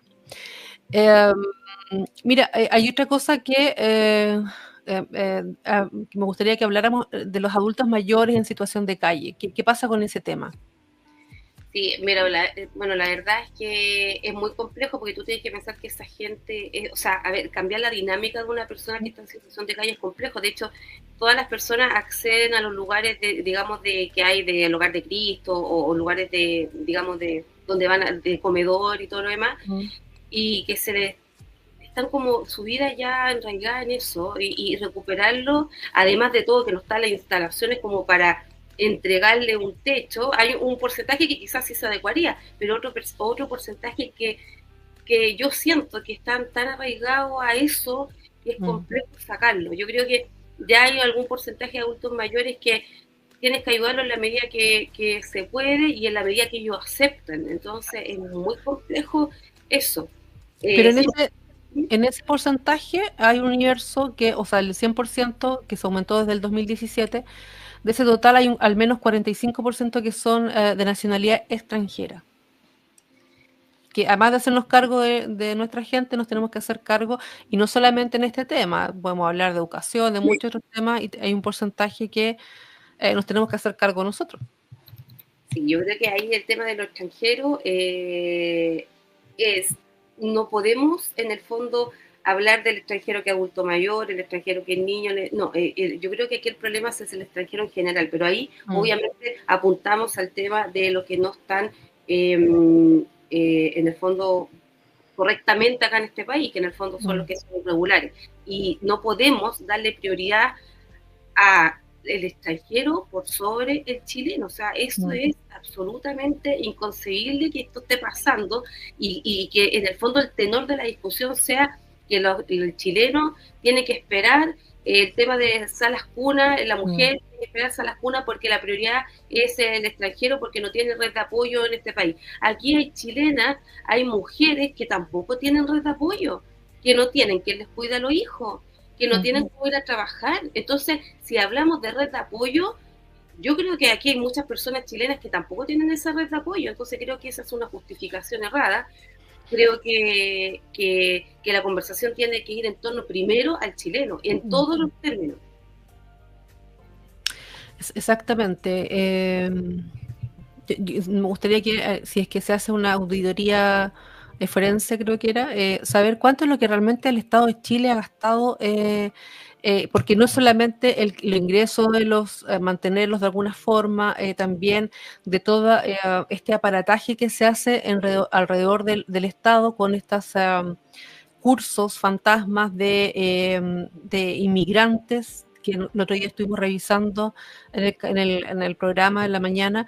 Mira, hay otra cosa que me gustaría que habláramos de los adultos mayores en situación de calle. ¿Qué pasa con ese tema? Sí, mira, bueno, la verdad es que es muy complejo porque tú tienes que pensar que esa gente, o sea, a ver, cambiar la dinámica de una persona que está en situación de calle es complejo. De hecho, todas las personas acceden a los lugares, digamos, que hay del Hogar de Cristo o lugares de, digamos, de donde de comedor y todo lo demás, y que se les están como su vida ya enraigada en eso y recuperarlo, además de todo que no están las instalaciones como para entregarle un techo, hay un porcentaje que quizás sí se adecuaría, pero otro porcentaje que yo siento que están tan arraigados a eso que es complejo sacarlo. Yo creo que ya hay algún porcentaje de adultos mayores que tienes que ayudarlo en la medida que se puede y en la medida que ellos aceptan. Entonces es muy complejo eso. Pero Sí, en ese porcentaje hay un universo que, o sea, el 100% que se aumentó desde el 2017, de ese total hay al menos 45% que son de nacionalidad extranjera. Que además de hacernos cargo de nuestra gente, nos tenemos que hacer cargo, y no solamente en este tema, podemos hablar de educación, de muchos otros temas, y hay un porcentaje que nos tenemos que hacer cargo nosotros. Sí, yo creo que ahí el tema de los extranjeros es, no podemos en el fondo hablar del extranjero que es adulto mayor, el extranjero que es niño, no, yo creo que aquí el problema es el extranjero en general, pero ahí obviamente apuntamos al tema de los que no están en el fondo correctamente acá en este país, que en el fondo son los que son irregulares, y no podemos darle prioridad a el extranjero por sobre el chileno. O sea, eso es absolutamente inconcebible que esto esté pasando y que en el fondo el tenor de la discusión sea que el chileno tiene que esperar el tema de salas cunas, la mujer tiene que esperar salas cunas porque la prioridad es el extranjero porque no tiene red de apoyo en este país. Aquí hay chilenas, hay mujeres que tampoco tienen red de apoyo, que no tienen quien les cuida a los hijos, que no tienen cómo ir a trabajar. Entonces, si hablamos de red de apoyo, yo creo que aquí hay muchas personas chilenas que tampoco tienen esa red de apoyo, entonces creo que esa es una justificación errada. Creo que la conversación tiene que ir en torno primero al chileno, en todos los términos. Exactamente. Me gustaría que, si es que se hace una auditoría forense, creo que era, saber cuánto es lo que realmente el Estado de Chile ha gastado, porque no es solamente el ingreso de los, mantenerlos de alguna forma, también de todo este aparataje que se hace alrededor del Estado con estos cursos fantasmas de inmigrantes, que el otro día estuvimos revisando en el programa de la mañana,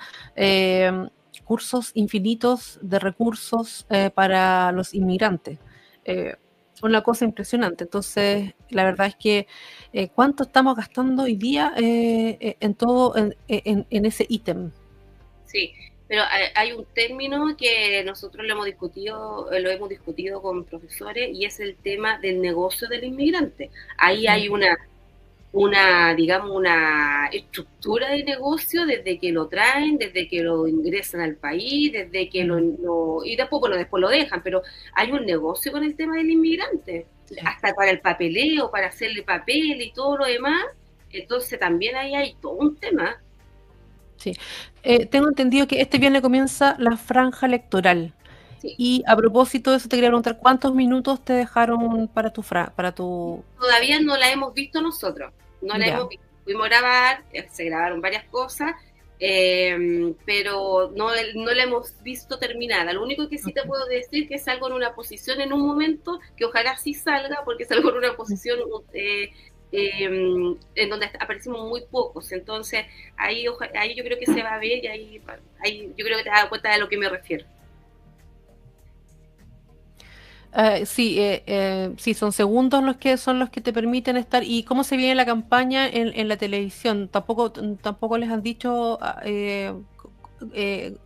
cursos infinitos de recursos para los inmigrantes. Una cosa impresionante. Entonces, la verdad es que ¿cuánto estamos gastando hoy día en todo, en ese ítem? Sí, pero hay un término que nosotros lo hemos discutido con profesores, y es el tema del negocio del inmigrante. Ahí hay digamos, una estructura de negocio desde que lo traen, desde que lo ingresan al país, desde que y después, bueno, después lo dejan, pero hay un negocio con el tema del inmigrante, hasta para el papeleo, para hacerle papel y todo lo demás. Entonces también ahí hay todo un tema. Sí. Tengo entendido que este viernes comienza la franja electoral. Sí. Y a propósito de eso, te quería preguntar, ¿cuántos minutos te dejaron para tu... Todavía no la hemos visto nosotros, no la hemos visto. Fuimos a grabar, se grabaron varias cosas, pero no la hemos visto terminada. Lo único que sí te puedo decir que salgo en una posición en un momento, que ojalá sí salga, porque salgo en una posición en donde aparecimos muy pocos. Entonces, ahí yo creo que se va a ver, y ahí yo creo que te das cuenta de lo que me refiero. Sí, son segundos los que te permiten estar. ¿Y cómo se viene la campaña en la televisión? ¿Tampoco les han dicho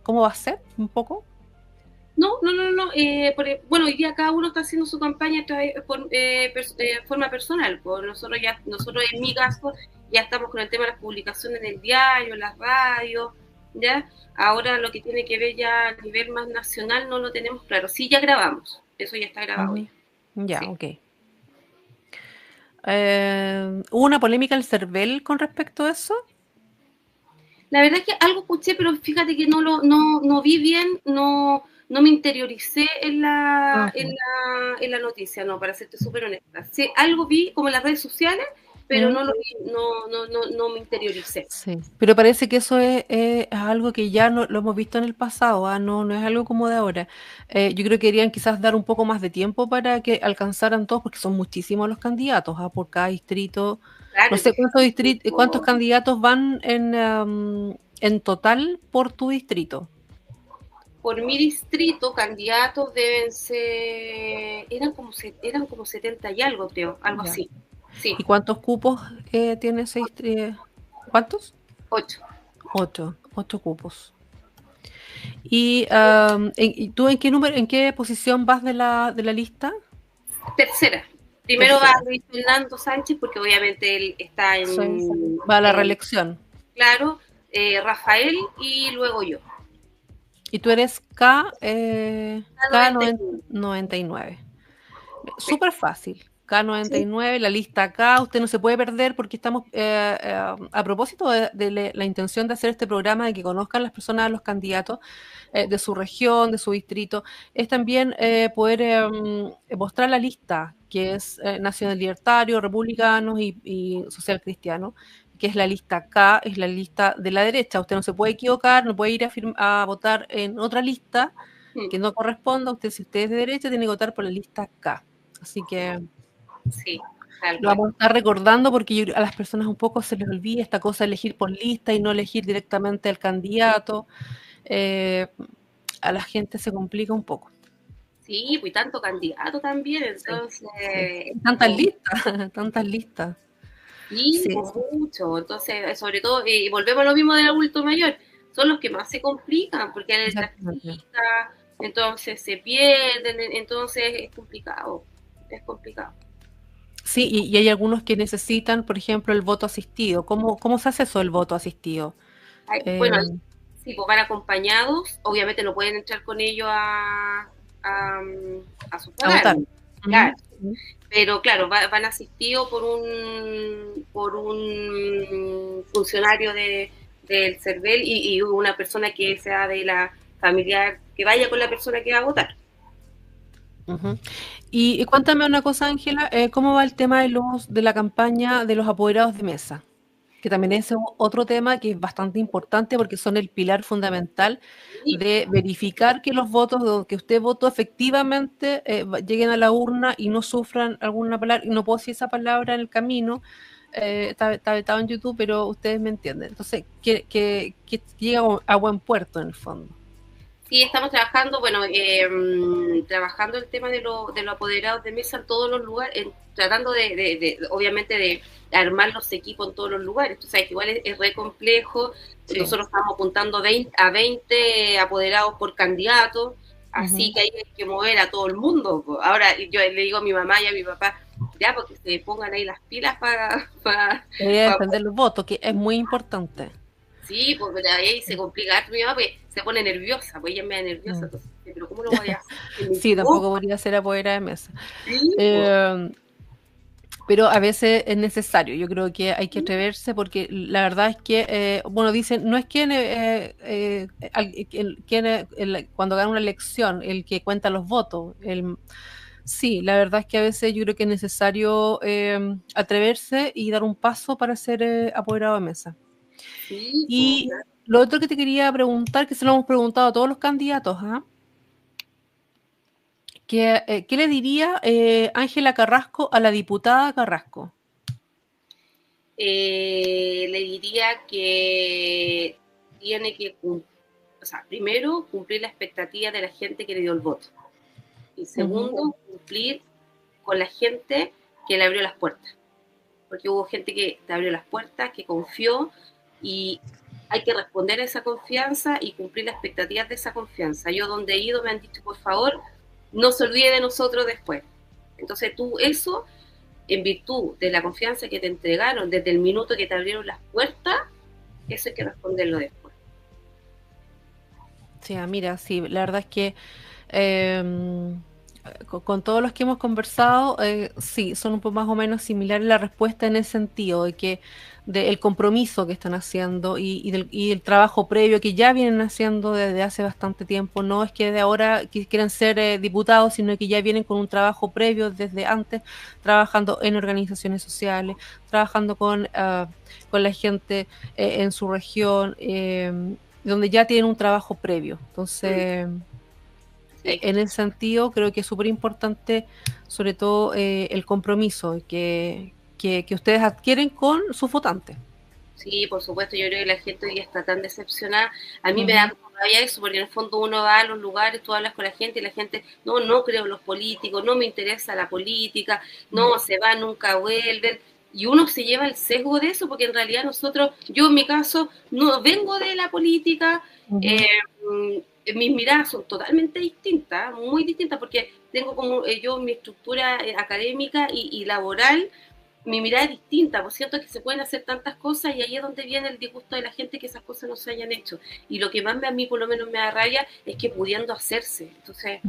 cómo va a ser un poco? No. Bueno, hoy día cada uno está haciendo su campaña de forma personal. Pues nosotros en mi caso ya estamos con el tema de las publicaciones en el diario, en las radios, ¿ya? Ahora lo que tiene que ver ya a nivel más nacional no lo tenemos claro. Sí, ya grabamos, eso ya está grabado. Ya, sí. Ok. ¿Hubo una polémica en el CERVEL con respecto a eso? La verdad es que algo escuché, pero fíjate que no vi bien, no me interioricé en la noticia, no, para serte súper honesta. Sí, algo vi como en las redes sociales, pero ¿Mm? no lo vi, no me interioricé. Sí, pero parece que eso es algo que ya no, lo hemos visto en el pasado, ¿ah? No, no es algo como de ahora. Yo creo que querían quizás dar un poco más de tiempo para que alcanzaran todos, porque son muchísimos los candidatos, ¿ah? Por cada distrito. Claro, No sé cuántos candidatos van en total por tu distrito. por mi distrito, candidatos deben ser, eran como 70 y algo, creo, algo Ya. así. Sí, ¿Y cuántos cupos tiene ese distrito? ¿Cuántos? 8. 8 cupos. ¿Y tú en qué posición vas de la lista? Tercera. Primero va Tercera. Luis Fernando Sánchez, porque obviamente él está Sí. Va a la en reelección. claro, Rafael y luego yo. Y tú eres K, La 91. K99. Sí, Súper fácil. sí. K99, la lista K, usted no se puede perder porque estamos, a propósito de la intención de hacer este programa, de que conozcan las personas, los candidatos de su región, de su distrito, es también poder mostrar la lista, que es Nacional Libertario, Republicanos y Social Cristiano, que es la lista K, es la lista de la derecha. Usted no se puede equivocar, no puede ir a votar en otra lista que no corresponda. Usted, si usted es de derecha, tiene que votar por la lista K. Así que Sí, tal lo cual. vamos a estar recordando porque a las personas un poco se les olvida esta cosa de elegir por lista y no elegir directamente al candidato. Eh, a la gente se complica un poco. Sí, pues tanto candidato también, Sí, entonces, sí. Tantas listas, tantas listas. sí, Sí, pues sí, mucho. Entonces, sobre todo, y volvemos a lo mismo del adulto mayor, son los que más se complican, porque hay letras exactamente. chicas, entonces se pierden, entonces es complicado, es complicado. Sí, y hay algunos que necesitan, por ejemplo, el voto asistido. ¿Cómo se hace eso, el voto asistido? Bueno, Eh, sí, pues van acompañados, obviamente no pueden entrar con ellos a, a a sufragar, votar. claro, Ujú. pero claro, van asistidos por un funcionario del CERVEL y una persona que sea de la familiar, que vaya con la persona que va a votar. Ujú. Y cuéntame una cosa, Ángela, ¿cómo va el tema de la campaña de los apoderados de mesa? Que también es otro tema que es bastante importante porque son el pilar fundamental Y, de verificar que los votos que usted votó efectivamente lleguen a la urna y no sufran alguna palabra, y no puedo decir esa palabra en el camino, está vetado en YouTube, pero ustedes me entienden. Entonces, que llegue a buen puerto en el fondo. sí, estamos trabajando, bueno, trabajando el tema de los apoderados de mesa en todos los lugares, tratando obviamente, de armar los equipos en todos los lugares. Tú sabes que igual es re complejo. Sí. Nosotros estamos apuntando a 20 apoderados por candidato, así Ujú. que hay que mover a todo el mundo. Ahora yo le digo a mi mamá y a mi papá, ya, porque se pongan ahí las pilas para Debería defender los votos, que es muy importante. sí, pues ahí se complica mi mamá, porque se pone nerviosa, pues ella es media nerviosa, Mm. entonces, pero ¿cómo lo voy a hacer? Me Sí, tampoco equivoco. podría ser apoderada de mesa. Sí, pues. Eh, pero a veces es necesario. Yo creo que hay que atreverse porque la verdad es que, bueno, dicen, no es quien, cuando gana una elección, el que cuenta los votos. Sí, la verdad es que a veces yo creo que es necesario atreverse y dar un paso para ser apoderado de mesa. Sí, pues. Y lo otro que te quería preguntar, que se lo hemos preguntado a todos los candidatos, ¿ah? ¿Qué le diría Ángela Carrasco a la diputada Carrasco? Le diría que tiene que, o sea, primero, cumplir la expectativa de la gente que le dio el voto. Y Ujú, segundo, cumplir con la gente que le abrió las puertas. Porque hubo gente que te abrió las puertas, que confió, y hay que responder a esa confianza y cumplir las expectativas de esa confianza. Yo donde he ido me han dicho, por favor, no se olvide de nosotros después. Entonces tú eso, en virtud de la confianza que te entregaron desde el minuto que te abrieron las puertas, eso hay que responderlo después. sí, mira, sí, la verdad es que eh, con todos los que hemos conversado, sí, son un poco más o menos similares la respuesta en ese sentido, de que del compromiso que están haciendo y el trabajo previo que ya vienen haciendo desde hace bastante tiempo. No es que de ahora quieran ser diputados, sino que ya vienen con un trabajo previo desde antes, trabajando en organizaciones sociales, trabajando con la gente en su región, donde ya tienen un trabajo previo. Entonces... Sí. En ese sentido, creo que es súper importante, sobre todo, el compromiso que ustedes adquieren con sus votantes. Sí, por supuesto, yo creo que la gente hoy día está tan decepcionada. A mí me da rabia eso, porque en el fondo uno va a los lugares, tú hablas con la gente y la gente, no creo en los políticos, no me interesa la política, no se van, nunca vuelven. Y uno se lleva el sesgo de eso, porque en realidad nosotros, yo en mi caso, no vengo de la política, mis miradas son totalmente distintas, muy distintas, porque tengo como yo mi estructura académica y laboral, mi mirada es distinta, por cierto, que se pueden hacer tantas cosas y ahí es donde viene el disgusto de la gente que esas cosas no se hayan hecho. Y lo que más a mí por lo menos me da rabia es que pudiendo hacerse. Entonces,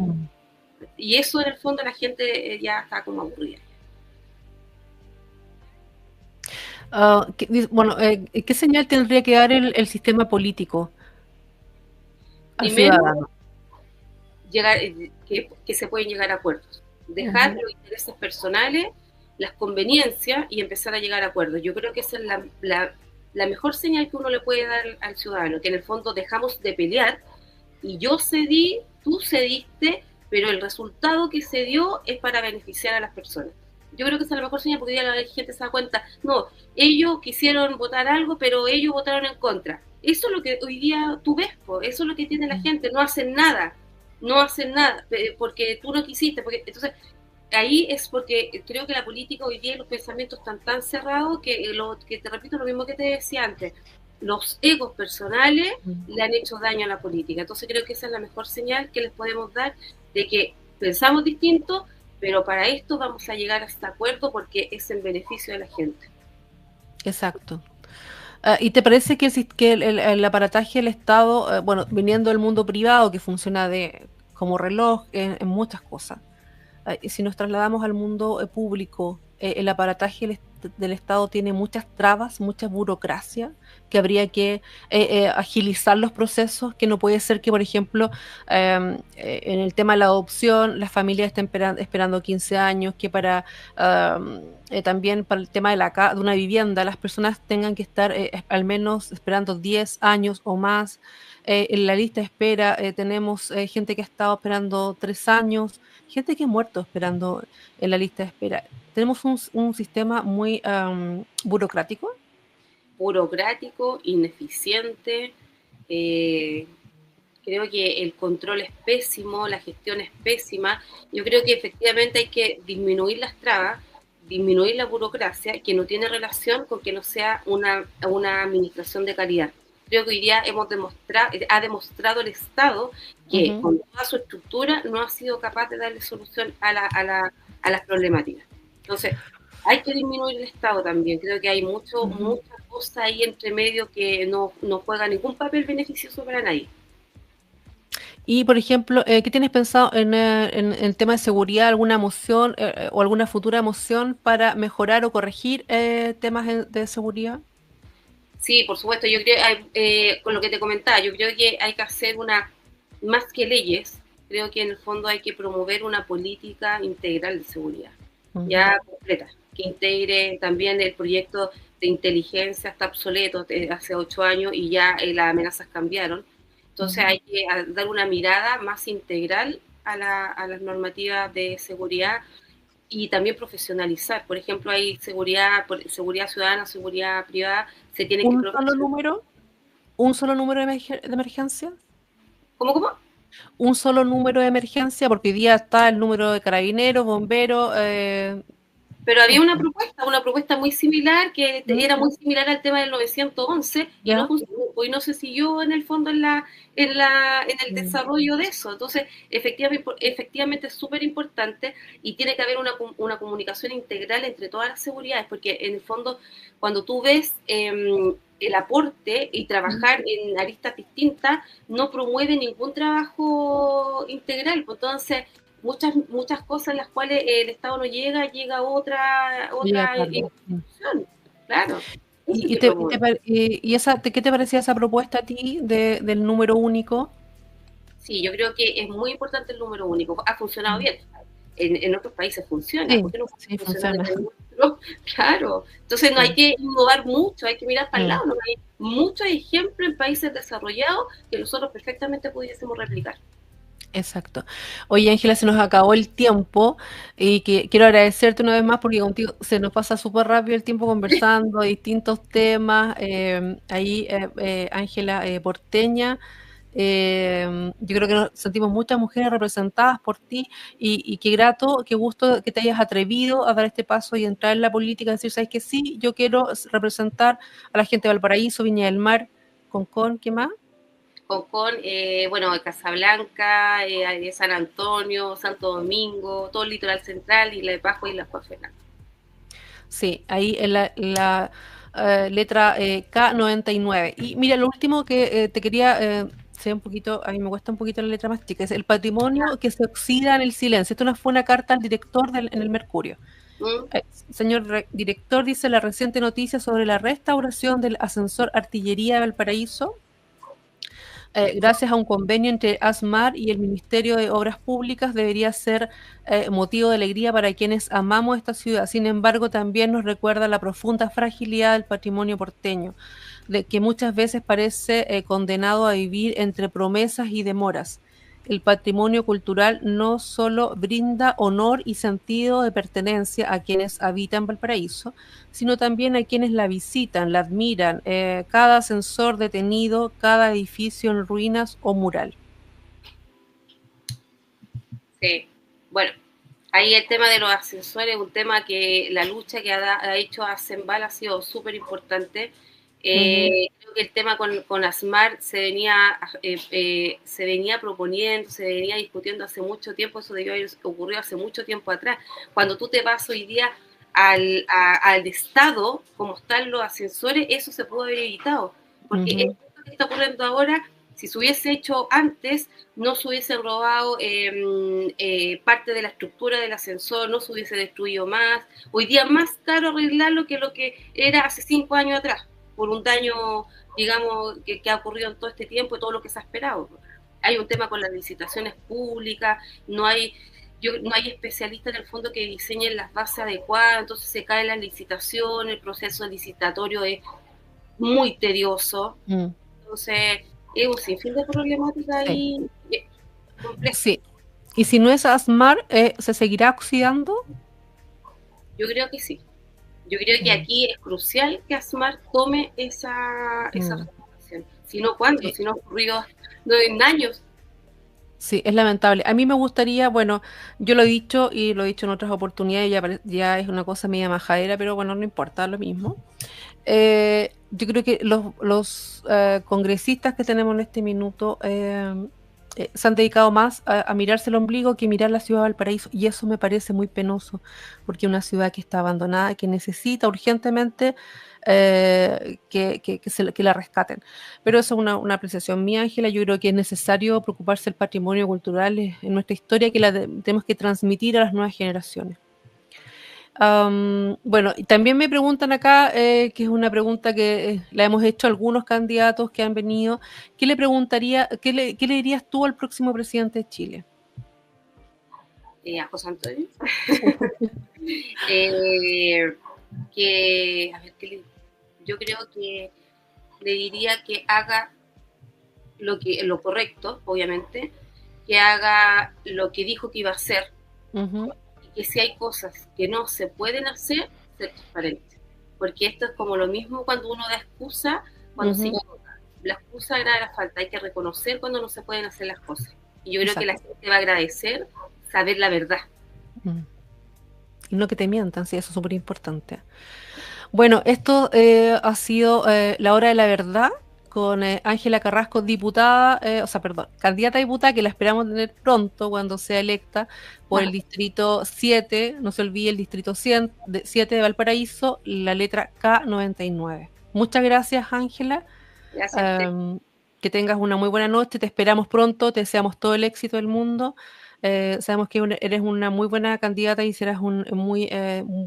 y eso en el fondo la gente ya está como aburrida. ¿Qué señal tendría que dar el sistema político al Primero, ciudadano? llegar, que se pueden llegar a acuerdos. Dejar los intereses personales, las conveniencias y empezar a llegar a acuerdos. Yo creo que esa es la mejor señal que uno le puede dar al ciudadano, que en el fondo dejamos de pelear y yo cedí, tú cediste, pero el resultado que se dio es para beneficiar a las personas. Yo creo que esa es la mejor señal porque ya la gente se da cuenta, no, ellos quisieron votar algo, pero ellos votaron en contra. Eso es lo que hoy día tú ves, eso es lo que tiene la gente, no hacen nada, porque tú no quisiste, porque entonces ahí es porque creo que la política hoy día y los pensamientos están tan cerrados que te repito lo mismo que te decía antes, los egos personales le han hecho daño a la política. Entonces creo que esa es la mejor señal que les podemos dar de que pensamos distinto, pero para esto vamos a llegar a este acuerdo porque es en beneficio de la gente. Exacto. ¿Y te parece que el aparataje del Estado, viniendo del mundo privado, que funciona como reloj en muchas cosas, si nos trasladamos al mundo público, el aparataje del Estado tiene muchas trabas, mucha burocracia, que habría que agilizar los procesos, que no puede ser que, por ejemplo, en el tema de la adopción, las familias estén esperando 15 años, que también para el tema de una vivienda, las personas tengan que estar al menos esperando 10 años o más. En la lista de espera tenemos gente que ha estado esperando 3 años, gente que ha muerto esperando en la lista de espera. Tenemos un sistema muy burocrático. Burocrático, ineficiente, creo que el control es pésimo, la gestión es pésima. Yo creo que efectivamente hay que disminuir las trabas, disminuir la burocracia, que no tiene relación con que no sea una administración de calidad. Creo que hoy día ha demostrado el Estado que con toda su estructura no ha sido capaz de darle solución a las problemáticas. Entonces, hay que disminuir el Estado también. Creo que hay mucha cosa ahí entre medio que no juega ningún papel beneficioso para nadie. Y, por ejemplo, ¿qué tienes pensado en el tema de seguridad? ¿Alguna moción o alguna futura moción para mejorar o corregir temas de seguridad? Sí, por supuesto. Yo creo, con lo que te comentaba, yo creo que hay que hacer más que leyes, creo que en el fondo hay que promover una política integral de seguridad, ya completa, que integre también el proyecto de inteligencia, está obsoleto hace 8 años y ya las amenazas cambiaron. Entonces hay que dar una mirada más integral a las normativas de seguridad y también profesionalizar. Por ejemplo, hay seguridad ciudadana, seguridad privada, se tiene que profesionalizar. ¿Un solo número de emergencia? ¿Cómo? Un solo número de emergencia, porque hoy día está el número de carabineros, bomberos. Pero había una propuesta muy similar, que era muy similar al tema del 911, y no funcionó, y no se siguió en el fondo en el desarrollo de eso. Entonces, efectivamente es súper importante y tiene que haber una comunicación integral entre todas las seguridades, porque en el fondo, cuando tú ves el aporte y trabajar en aristas distintas, no promueve ningún trabajo integral. Entonces, muchas cosas en las cuales el Estado no llega otra institución, claro. ¿Qué te parecía esa propuesta a ti del número único? Sí, yo creo que es muy importante el número único. Ha funcionado bien. En otros países funciona. Sí, ¿por qué no funciona? Claro. Entonces no hay que innovar mucho, hay que mirar para el lado. ¿No? Hay muchos ejemplos en países desarrollados que nosotros perfectamente pudiésemos replicar. Exacto. Oye, Ángela, se nos acabó el tiempo y quiero agradecerte una vez más porque contigo se nos pasa súper rápido el tiempo conversando de distintos temas. Ángela Porteña, yo creo que nos sentimos muchas mujeres representadas por ti y qué grato, qué gusto que te hayas atrevido a dar este paso y entrar en la política, decir, ¿sabes qué? Sí, yo quiero representar a la gente de Valparaíso, Viña del Mar, Concón, ¿qué más? Bueno, Casablanca, de San Antonio, Santo Domingo, todo el litoral central, Isla de Pascua y las Juan. Sí, ahí en la letra K99. Y mira, lo último que te quería, sé un poquito, a mí me cuesta un poquito la letra más chica, es el patrimonio que se oxida en el silencio. Esto fue una carta al director en el Mercurio. Señor director, dice la reciente noticia sobre la restauración del ascensor Artillería de Valparaíso. Gracias a un convenio entre ASMAR y el Ministerio de Obras Públicas, debería ser motivo de alegría para quienes amamos esta ciudad. Sin embargo, también nos recuerda la profunda fragilidad del patrimonio porteño, de que muchas veces parece condenado a vivir entre promesas y demoras. El patrimonio cultural no solo brinda honor y sentido de pertenencia a quienes habitan Valparaíso, sino también a quienes la visitan, la admiran, cada ascensor detenido, cada edificio en ruinas o mural. Sí, bueno, ahí el tema de los ascensores es un tema que la lucha que ha hecho ASEMBAL ha sido súper importante. Creo que el tema con ASMAR se venía proponiendo, se venía discutiendo hace mucho tiempo, eso debió haber ocurrido hace mucho tiempo atrás. Cuando tú te vas hoy día al estado, como están los ascensores, eso se pudo haber evitado, porque esto que está ocurriendo ahora, si se hubiese hecho antes, no se hubiesen robado parte de la estructura del ascensor, no se hubiese destruido más. Hoy día es más caro arreglarlo que lo que era hace 5 años atrás, por un daño, digamos, que ha ocurrido en todo este tiempo y todo lo que se ha esperado. Hay un tema con las licitaciones públicas, no hay especialistas en el fondo que diseñen las bases adecuadas, entonces se cae la licitación, el proceso licitatorio es muy tedioso. Entonces, es un sinfín de problemáticas ahí. Sí. ¿Y si no es ASMAR, se seguirá oxidando? Yo creo que sí. Yo creo que aquí es crucial que ASMAR tome esa formación. Si no, ¿cuándo? Si no ocurrió en años. Sí, es lamentable. A mí me gustaría, bueno, yo lo he dicho y lo he dicho en otras oportunidades, ya es una cosa media majadera, pero bueno, no importa, lo mismo. Yo creo que los congresistas que tenemos en este minuto se han dedicado más a mirarse el ombligo que mirar la ciudad de Valparaíso, y eso me parece muy penoso, porque es una ciudad que está abandonada, que necesita urgentemente que la rescaten. Pero eso es una apreciación mía, Ángela. Yo creo que es necesario preocuparse del patrimonio cultural en nuestra historia, que tenemos que transmitir a las nuevas generaciones. Bueno, y también me preguntan acá, que es una pregunta que la hemos hecho a algunos candidatos que han venido, ¿qué le dirías tú al próximo presidente de Chile? A José Antonio. Yo creo que le diría que haga lo correcto, obviamente, que haga lo que dijo que iba a hacer, y que si hay cosas que no se pueden hacer, ser transparente. Porque esto es como lo mismo cuando uno da excusa, cuando se equivoca. La excusa era falta, hay que reconocer cuando no se pueden hacer las cosas. Y yo creo que la gente va a agradecer saber la verdad. Y no que te mientan, sí, eso es súper importante. Bueno, esto ha sido La Hora de la Verdad con Ángela Carrasco, candidata a diputada, que la esperamos tener pronto cuando sea electa por el distrito 7, no se olvide el distrito 7 de Valparaíso, la letra K99. Muchas gracias, Ángela. Gracias. Que tengas una muy buena noche, te esperamos pronto, te deseamos todo el éxito del mundo. Sabemos que eres una muy buena candidata y serás un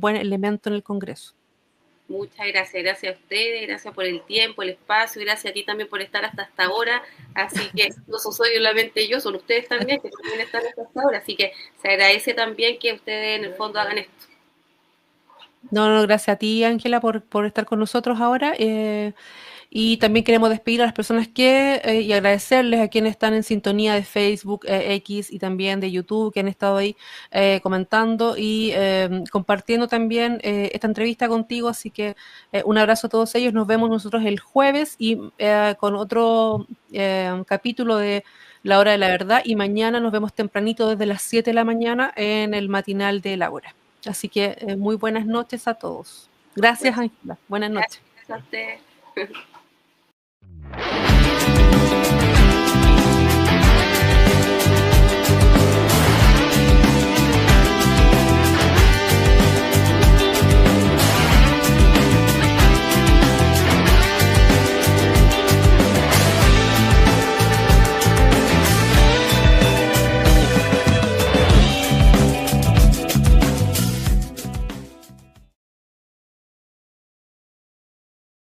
buen elemento en el Congreso. Muchas gracias, gracias a ustedes, gracias por el tiempo, el espacio, gracias a ti también por estar hasta esta hora, así que no soy solamente yo, son ustedes también que también están hasta esta hora, así que se agradece también que ustedes en el fondo hagan esto. No, gracias a ti, Ángela, por estar con nosotros ahora. Y también queremos despedir a las personas y agradecerles a quienes están en sintonía de Facebook, X y también de YouTube, que han estado ahí comentando y compartiendo también esta entrevista contigo. Así que un abrazo a todos ellos. Nos vemos nosotros el jueves y con otro capítulo de La Hora de la Verdad. Y mañana nos vemos tempranito desde las 7 de la mañana en el matinal de La Hora. Así que muy buenas noches a todos. Gracias, Ángela. Buenas noches. Gracias a ustedes.